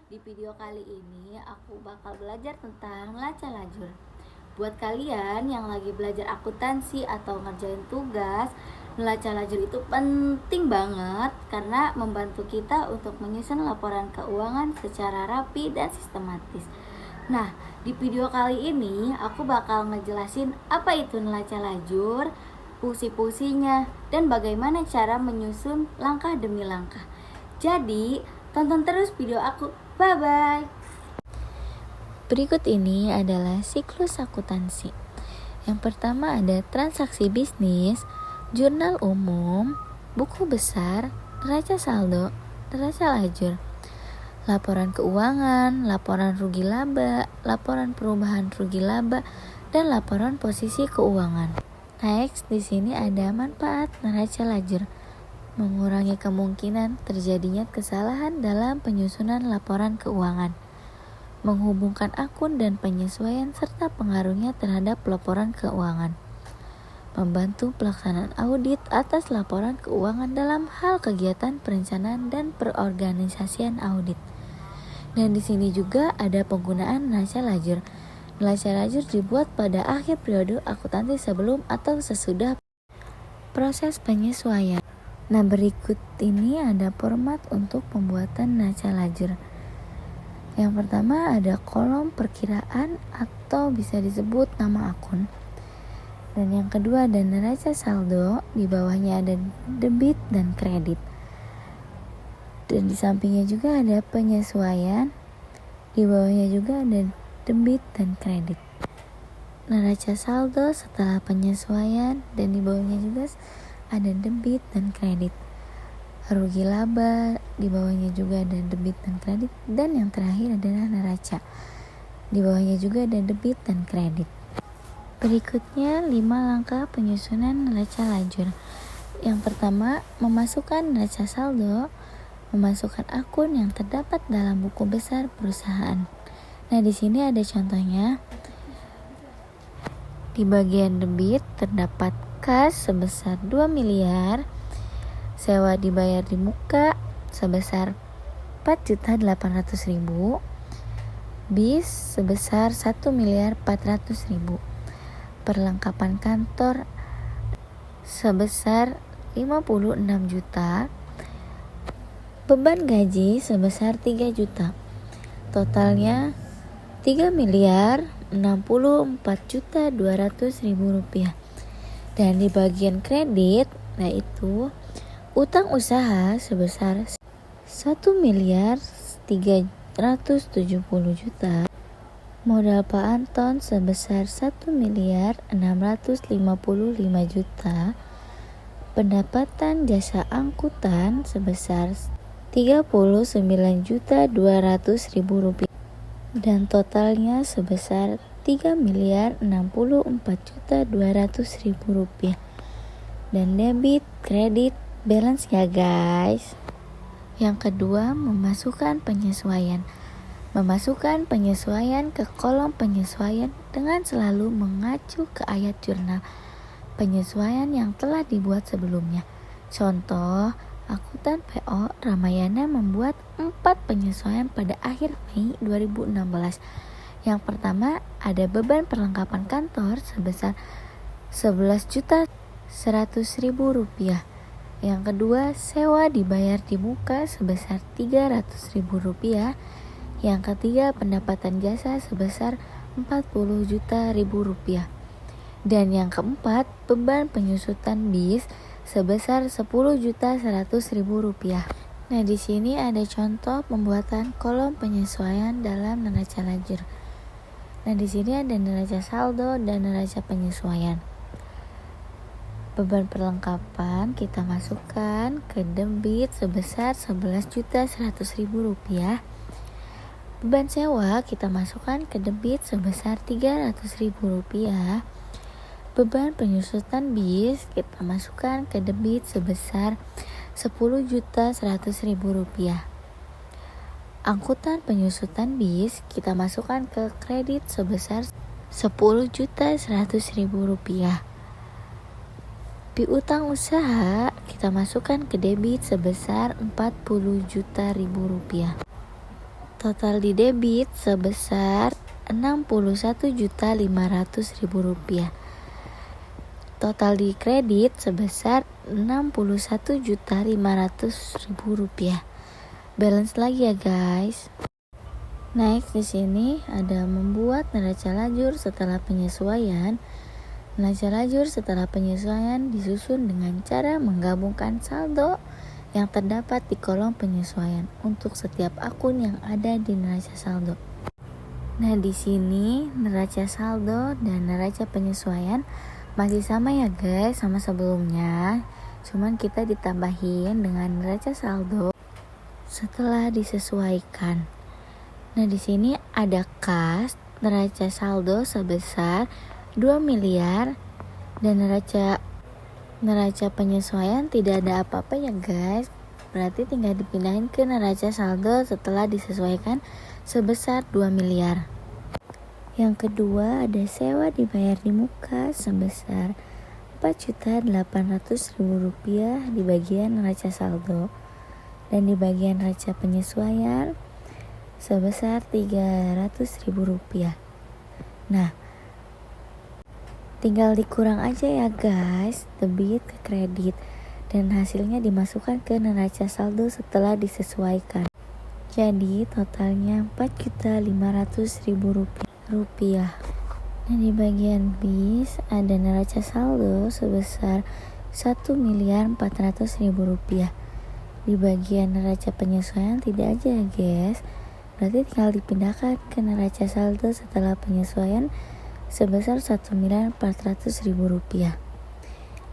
Di video kali ini aku bakal belajar tentang neraca lajur. Buat kalian yang lagi belajar akuntansi atau ngerjain tugas, neraca lajur itu penting banget karena membantu kita untuk menyusun laporan keuangan secara rapi dan sistematis. Nah, di video kali ini aku bakal ngejelasin apa itu neraca lajur, fungsi-fungsinya, dan bagaimana cara menyusun langkah demi langkah. Jadi, tonton terus video aku. Bye-bye. Berikut ini adalah siklus akuntansi. Yang pertama ada transaksi bisnis, jurnal umum, buku besar, neraca saldo, neraca lajur, laporan keuangan, laporan rugi laba, laporan perubahan rugi laba, dan laporan posisi keuangan. Next, di sini ada manfaat neraca lajur. Mengurangi kemungkinan terjadinya kesalahan dalam penyusunan laporan keuangan, menghubungkan akun dan penyesuaian serta pengaruhnya terhadap laporan keuangan, membantu pelaksanaan audit atas laporan keuangan dalam hal kegiatan perencanaan dan perorganisasian audit. Dan di sini juga ada penggunaan neraca lajur. Neraca lajur dibuat pada akhir periode akuntansi sebelum atau sesudah proses penyesuaian. Nah, berikut ini ada format untuk pembuatan neraca lajur. Yang pertama ada kolom perkiraan atau bisa disebut nama akun. Dan yang kedua ada neraca saldo, di bawahnya ada debit dan kredit. Dan di sampingnya juga ada penyesuaian, di bawahnya juga ada debit dan kredit. Neraca saldo setelah penyesuaian dan di bawahnya juga ada debit dan kredit. Rugi laba, di bawahnya juga ada debit dan kredit, dan yang terakhir adalah neraca. Di bawahnya juga ada debit dan kredit. Berikutnya 5 langkah penyusunan neraca lajur. Yang pertama, memasukkan neraca saldo, memasukkan akun yang terdapat dalam buku besar perusahaan. Nah, di sini ada contohnya. Di bagian debit terdapat kas sebesar 2 miliar, sewa dibayar di muka sebesar 4.800.000, bis sebesar 1.400.000, perlengkapan kantor sebesar 56 juta, beban gaji sebesar 3 juta. Totalnya 3.064.200.000 rupiah. Dan di bagian kredit, yaitu utang usaha sebesar 1.370 juta, modal Pak Anton sebesar 1.655 juta, pendapatan jasa angkutan sebesar 39.200.000 rupiah, dan totalnya sebesar 3.064.200.000 rupiah. Dan debit, kredit, balance ya guys. Yang kedua, memasukkan penyesuaian. Memasukkan penyesuaian ke kolom penyesuaian dengan selalu mengacu ke ayat jurnal penyesuaian yang telah dibuat sebelumnya. Contoh, akuntan PO Ramayana membuat 4 penyesuaian pada akhir Mei 2016. Yang pertama, ada beban perlengkapan kantor sebesar 11.100.000 rupiah. Yang kedua, sewa dibayar di muka sebesar 300.000 rupiah. Yang ketiga, pendapatan jasa sebesar 40 juta rupiah. Dan yang keempat, beban penyusutan bis sebesar 10.100.000 rupiah. Nah, di sini ada contoh pembuatan kolom penyesuaian dalam neraca lajur. Nah, di sini ada neraca saldo dan neraca penyesuaian. Beban perlengkapan kita masukkan ke debit sebesar 11.100.000 rupiah. Beban sewa kita masukkan ke debit sebesar 300.000 rupiah. Beban penyusutan bis kita masukkan ke debit sebesar 10.100.000 rupiah. Angkutan penyusutan bis kita masukkan ke kredit sebesar 10.100.000 rupiah. Piutang usaha kita masukkan ke debit sebesar 40 juta rupiah. Total di debit sebesar Rp61.500.000. Total di kredit sebesar Rp61.500.000. Balance lagi ya guys. Next di sini ada membuat neraca lajur setelah penyesuaian. Neraca lajur setelah penyesuaian disusun dengan cara menggabungkan saldo yang terdapat di kolom penyesuaian untuk setiap akun yang ada di neraca saldo. Nah, di sini neraca saldo dan neraca penyesuaian masih sama ya guys, sama sebelumnya. Cuman kita ditambahin dengan neraca saldo setelah disesuaikan. Nah, di sini ada kas neraca saldo sebesar 2 miliar dan neraca penyesuaian tidak ada apa-apa ya guys. Berarti tinggal dipindahin ke neraca saldo setelah disesuaikan sebesar 2 miliar. Yang kedua ada sewa dibayar di muka sebesar Rp4.800.000 di bagian neraca saldo dan di bagian neraca penyesuaian sebesar Rp300.000. Nah, tinggal dikurang aja ya guys, debit ke kredit, dan hasilnya dimasukkan ke neraca saldo setelah disesuaikan. Jadi totalnya Rp4.500.000. Nah, di bagian bis ada neraca saldo sebesar Rp1.400.000. Di bagian neraca penyesuaian tidak aja ya guys, berarti tinggal dipindahkan ke neraca saldo setelah penyesuaian sebesar Rp1.400.000.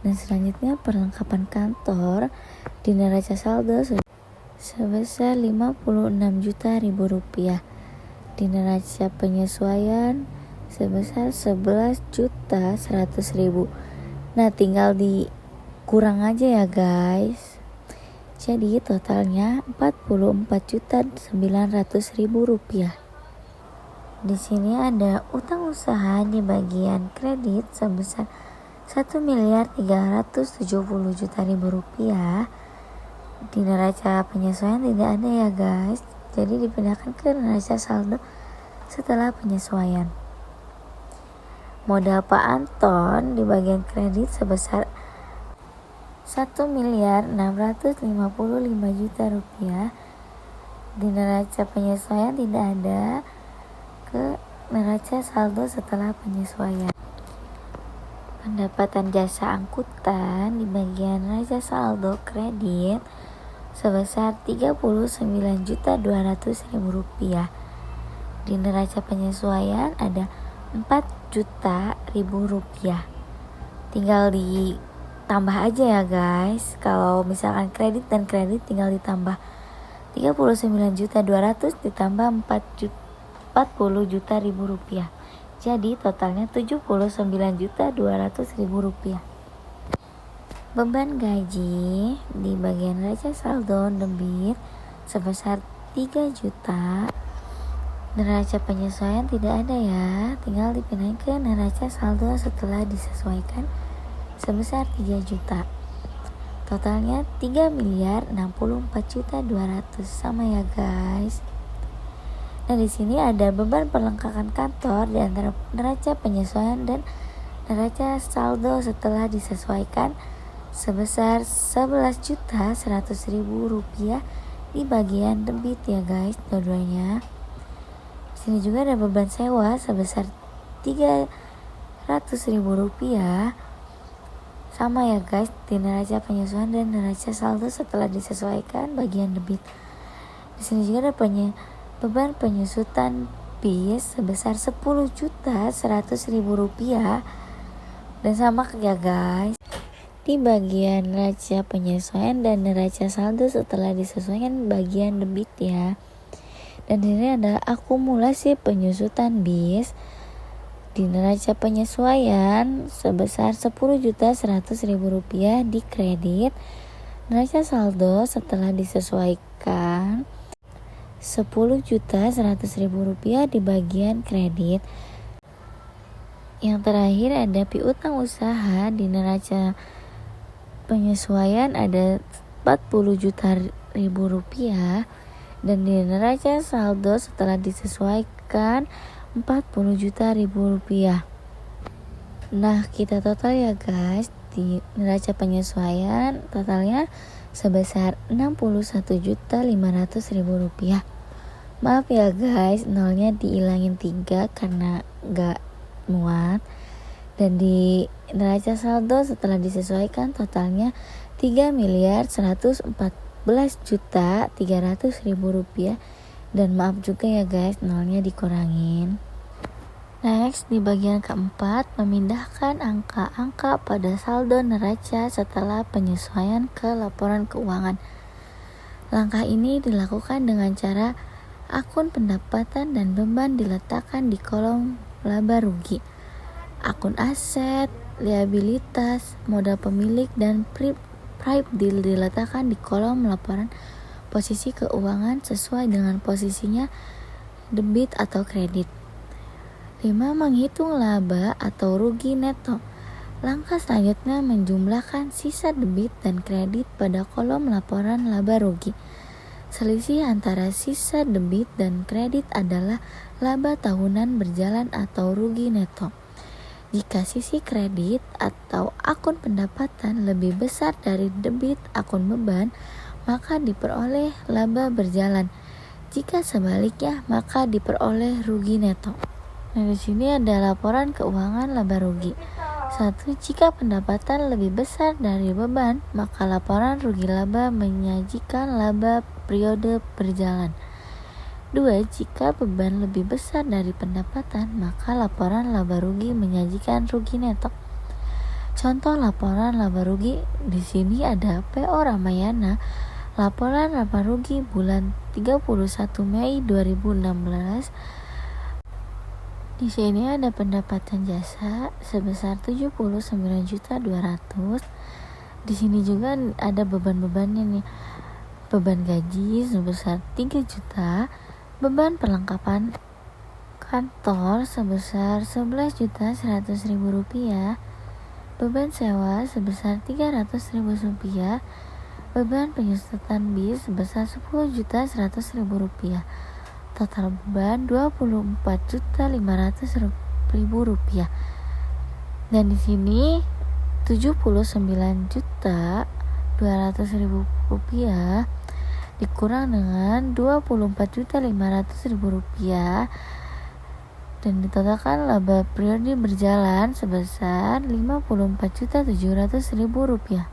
Dan selanjutnya perlengkapan kantor di neraca saldo sebesar Rp56.000. Di neraca penyesuaian sebesar Rp11.100.000. Nah, tinggal dikurang aja ya guys. Jadi totalnya Rp44.900.000. Di sini ada utang usaha di bagian kredit sebesar Rp1.370.000.000. Di neraca penyesuaian tidak ada ya guys. Jadi dipindahkan ke neraca saldo setelah penyesuaian. Modal Pak Anton di bagian kredit sebesar Rp1.655.000.000. Di neraca penyesuaian tidak ada, ke neraca saldo setelah penyesuaian. Pendapatan jasa angkutan di bagian neraca saldo kredit sebesar Rp39.200.000. Di neraca penyesuaian ada Rp4.000.000. Tinggal ditambah aja ya guys. Kalau misalkan kredit dan kredit tinggal ditambah 39.200 ditambah 40 juta ribu rupiah. Jadi totalnya Rp79.200.000. Beban gaji di bagian neraca saldo debit sebesar 3 juta. Neraca penyesuaian tidak ada ya, tinggal dipindahin ke neraca saldo setelah disesuaikan sebesar 3 juta. Totalnya 3.064.200.000 sama ya guys. Nah, di sini ada beban perlengkapan kantor di antara neraca penyesuaian dan neraca saldo setelah disesuaikan sebesar Rp11.100.000 di bagian debit ya guys, dua-duanya. Di sini juga ada beban sewa sebesar Rp300.000 sama ya guys, di neraca penyesuaian dan neraca saldo setelah disesuaikan bagian debit. Di sini juga ada beban penyusutan bis sebesar Rp10.100.000 dan sama ya guys, di bagian neraca penyesuaian dan neraca saldo setelah disesuaikan bagian debit ya. Dan ini ada akumulasi penyusutan bis di neraca penyesuaian sebesar Rp10.100.000 di kredit. Neraca saldo setelah disesuaikan Rp10.100.000 di bagian kredit. Yang terakhir ada piutang usaha di neraca penyesuaian ada Rp40 juta. Dan di neraca saldo setelah disesuaikan 40 juta rupiah. Nah, kita total ya guys, di neraca penyesuaian totalnya sebesar 61.500.000 rupiah. Maaf ya guys, nolnya dihilangin 3 karena gak muat. Dan di neraca saldo setelah disesuaikan totalnya 3.114.300.000 rupiah. Dan maaf juga ya guys, nolnya dikurangin. Next, di bagian keempat, memindahkan angka-angka pada saldo neraca setelah penyesuaian ke laporan keuangan. Langkah ini dilakukan dengan cara akun pendapatan dan beban diletakkan di kolom laba rugi. Akun aset, liabilitas, modal pemilik, dan price diletakkan di kolom laporan posisi keuangan sesuai dengan posisinya debit atau kredit. 5. Menghitung laba atau rugi neto. Langkah selanjutnya menjumlahkan sisa debit dan kredit pada kolom laporan laba rugi. Selisih antara sisa debit dan kredit adalah laba tahunan berjalan atau rugi neto. Jika sisi kredit atau akun pendapatan lebih besar dari debit akun beban, maka diperoleh laba berjalan. Jika sebaliknya, maka diperoleh rugi neto. Nah, di sini ada laporan keuangan laba rugi. 1. Jika pendapatan lebih besar dari beban, maka laporan rugi laba menyajikan laba periode berjalan. 2. Jika beban lebih besar dari pendapatan, maka laporan laba rugi menyajikan rugi neto. Contoh laporan laba rugi di sini ada PO Ramayana, laporan laba rugi bulan 31 Mei 2016. Di sini ada pendapatan jasa sebesar 79.200.000. Di sini juga ada beban-bebannya nih. Beban gaji sebesar 3 juta, beban perlengkapan kantor sebesar 11.100.000 rupiah, beban sewa sebesar 300.000 rupiah, beban penyusutan bis sebesar 10.100.000 rupiah. Total beban 24.500.000 rupiah. Dan di sini 79.200.000 rupiah dikurang dengan 24.500.000 rupiah dan ditotalkan laba periode berjalan sebesar 54.700.000 rupiah.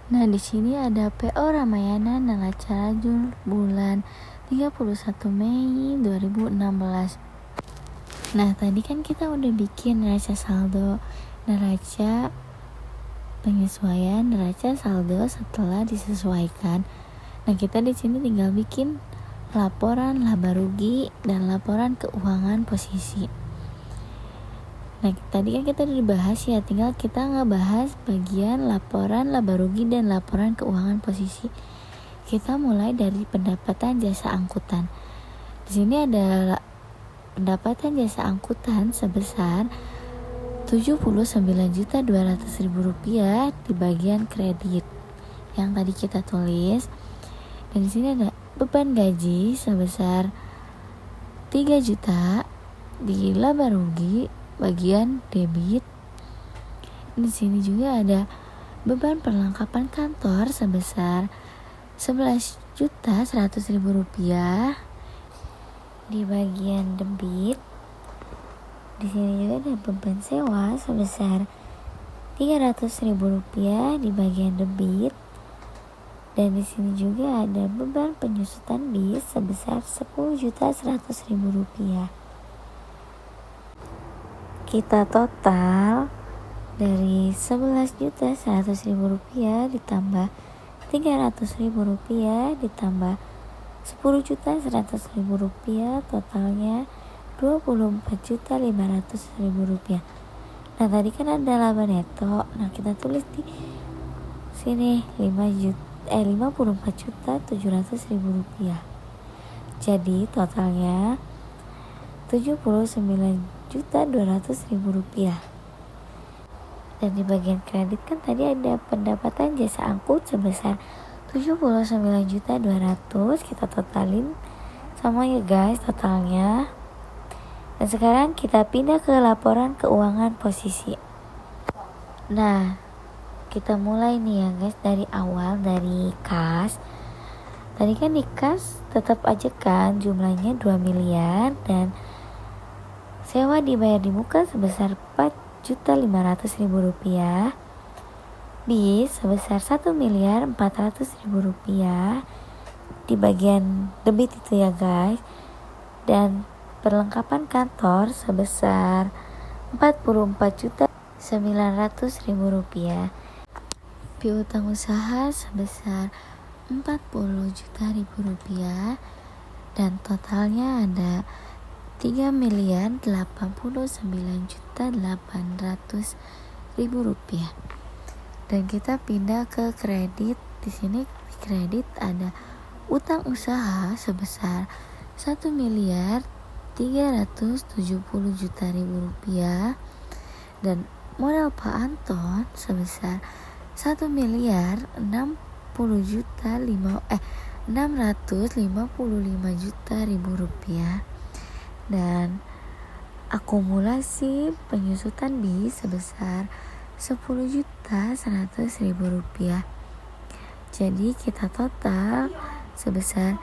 Nah, di sini ada PO Ramayana neraca lajur bulan 31 Mei 2016. Nah, tadi kan kita udah bikin neraca saldo, neraca penyesuaian, neraca saldo setelah disesuaikan. Nah, kita di sini tinggal bikin laporan laba rugi dan laporan keuangan posisi. Nah, tadi kan kita udah dibahas ya, tinggal kita ngebahas bagian laporan laba rugi dan laporan keuangan posisi. Kita mulai dari pendapatan jasa angkutan. Di sini ada pendapatan jasa angkutan sebesar 79.200.000 rupiah di bagian kredit yang tadi kita tulis. Dan di sini ada beban gaji sebesar 3 juta di laba rugi bagian debit. Di sini juga ada beban perlengkapan kantor sebesar 11.100.000 rupiah di bagian debit. Di sini juga ada beban sewa sebesar 300.000 rupiah di bagian debit. Dan di sini juga ada beban penyusutan bis sebesar 10.100.000 rupiah. Kita total dari 11.100.000 rupiah ditambah 300.000 rupiah ditambah 10.100.000 rupiah, totalnya 24.500.000 rupiah. Nah, tadi kan ada laba neto. Nah, kita tulis di sini 54.700.000 rupiah. Jadi totalnya 79.200.000 rupiah. Dan di bagian kredit kan tadi ada pendapatan jasa angkut sebesar 79.200.000. Kita totalin sama ya guys totalnya. Dan sekarang kita pindah ke laporan keuangan posisi. Nah, kita mulai nih ya guys dari awal, dari kas. Tadi kan di kas tetap aja kan jumlahnya 2 miliar dan sewa dibayar di muka sebesar 4.500.000 rupiah. Bis sebesar 1.400.000 rupiah di bagian debit itu ya guys. Dan perlengkapan kantor sebesar 44.900.000 rupiah. Piutang usaha sebesar 40 juta ribu rupiah dan totalnya ada 3.089.800.000 rupiah. Dan kita pindah ke kredit. Di sini di kredit ada utang usaha sebesar 1.370.000.000 rupiah dan modal Pak Anton sebesar 655.000 rupiah dan akumulasi penyusutan bis sebesar 10.100.000 rupiah. Jadi kita total sebesar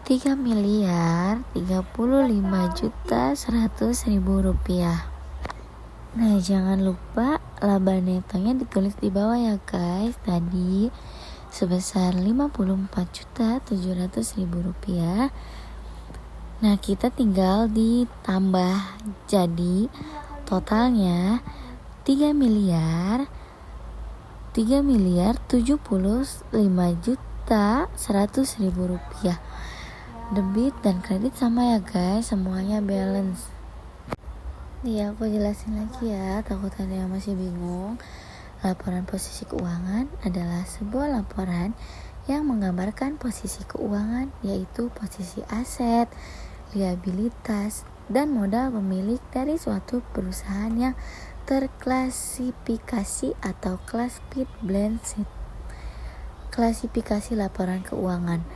3.035.100.000 rupiah. Nah, jangan lupa laba netonya ditulis di bawah ya guys. Tadi sebesar 54.700.000 rupiah. Nah, kita tinggal ditambah. Jadi totalnya 3.075.100.000 rupiah. Debit dan kredit sama ya guys, semuanya balance. Nih aku jelasin lagi ya, takut ada yang masih bingung. Laporan posisi keuangan adalah sebuah laporan yang menggambarkan posisi keuangan, yaitu posisi aset, liabilitas, dan modal pemilik dari suatu perusahaan yang terklasifikasi atau classified balance sheet. Klasifikasi laporan keuangan.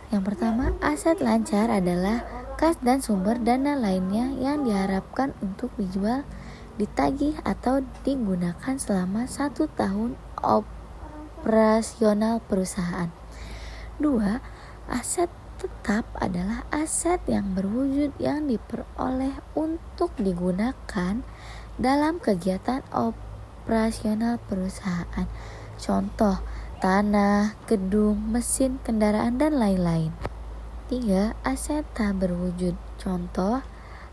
Yang pertama, aset lancar adalah kas dan sumber dana lainnya yang diharapkan untuk dijual, ditagih, atau digunakan selama 1 tahun operasional perusahaan. 2. Aset tetap adalah aset yang berwujud yang diperoleh untuk digunakan dalam kegiatan operasional perusahaan. Contoh, tanah, gedung, mesin, kendaraan, dan lain-lain. 3. Aset tak berwujud. Contoh,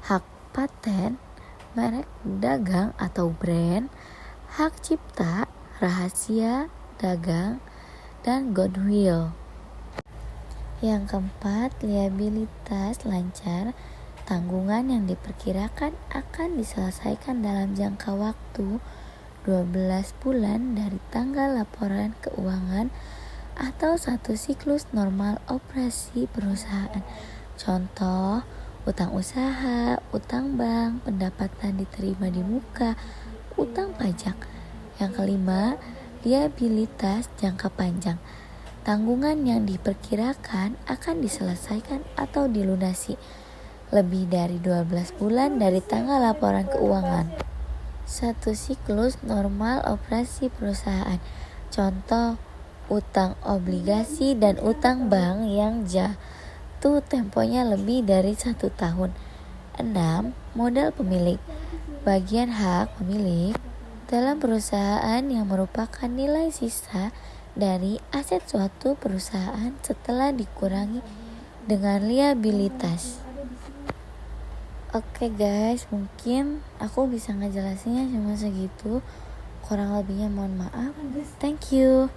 hak paten, merek dagang atau brand, hak cipta, rahasia dagang, dan goodwill. Yang keempat, liabilitas lancar, tanggungan yang diperkirakan akan diselesaikan dalam jangka waktu 12 bulan dari tanggal laporan keuangan atau 1 siklus normal operasi perusahaan. Contoh, utang usaha, utang bank, pendapatan diterima di muka, utang pajak. Yang kelima, liabilitas jangka panjang, tanggungan yang diperkirakan akan diselesaikan atau dilunasi lebih dari 12 bulan dari tanggal laporan keuangan. 1 siklus normal operasi perusahaan. Contoh, utang obligasi dan utang bank yang jatuh temponya lebih dari 1 tahun. 6. Modal pemilik, bagian hak pemilik dalam perusahaan yang merupakan nilai sisa dari aset suatu perusahaan setelah dikurangi dengan liabilitas. Oke guys, mungkin aku bisa ngejelasinnya cuma segitu. Kurang lebihnya mohon maaf. Thank you.